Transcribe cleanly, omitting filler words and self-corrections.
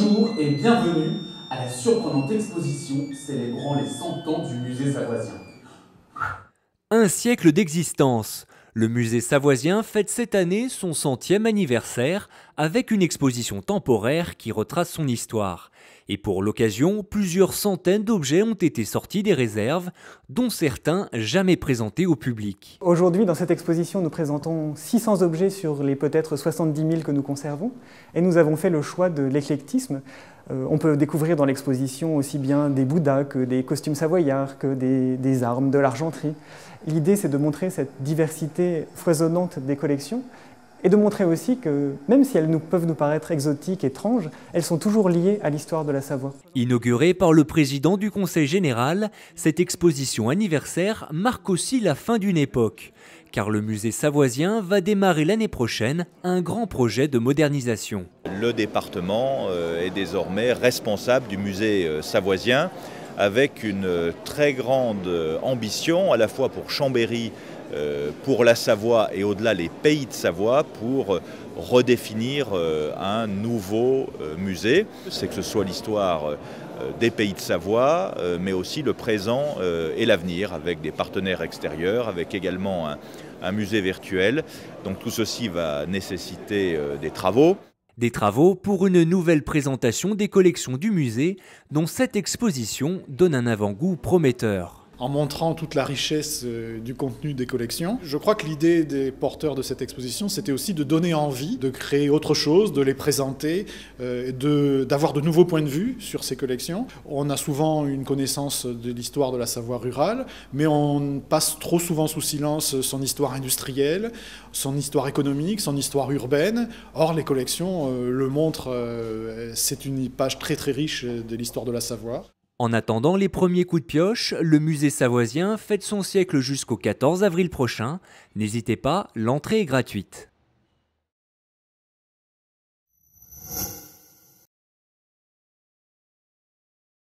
Bonjour et bienvenue à la surprenante exposition célébrant les 100 ans du musée savoisien. Un siècle d'existence. Le musée savoisien fête cette année son 100e anniversaire avec une exposition temporaire qui retrace son histoire. Et pour l'occasion, plusieurs centaines d'objets ont été sortis des réserves, dont certains jamais présentés au public. Aujourd'hui, dans cette exposition, nous présentons 600 objets sur les peut-être 70 000 que nous conservons. Et nous avons fait le choix de l'éclectisme. On peut découvrir dans l'exposition aussi bien des bouddhas que des costumes savoyards, que des armes, de l'argenterie. L'idée, c'est de montrer cette diversité foisonnante des collections et de montrer aussi que, même si elles peuvent nous paraître exotiques, étranges, elles sont toujours liées à l'histoire de la Savoie. Inaugurée par le président du Conseil général, cette exposition anniversaire marque aussi la fin d'une époque. Car le musée savoisien va démarrer l'année prochaine un grand projet de modernisation. Le département est désormais responsable du musée savoisien avec une très grande ambition à la fois pour Chambéry, pour la Savoie et au-delà les pays de Savoie pour redéfinir un nouveau musée. C'est que ce soit l'histoire des pays de Savoie, mais aussi le présent et l'avenir avec des partenaires extérieurs, avec également un musée virtuel. Donc tout ceci va nécessiter des travaux. Des travaux pour une nouvelle présentation des collections du musée, dont cette exposition donne un avant-goût prometteur. En montrant toute la richesse du contenu des collections. Je crois que l'idée des porteurs de cette exposition, c'était aussi de donner envie, de créer autre chose, de les présenter, d'avoir de nouveaux points de vue sur ces collections. On a souvent une connaissance de l'histoire de la Savoie rurale, mais on passe trop souvent sous silence son histoire industrielle, son histoire économique, son histoire urbaine. Or, les collections le montrent, c'est une page très très riche de l'histoire de la Savoie. En attendant les premiers coups de pioche, le musée savoisien fête son siècle jusqu'au 14 avril prochain. N'hésitez pas, l'entrée est gratuite.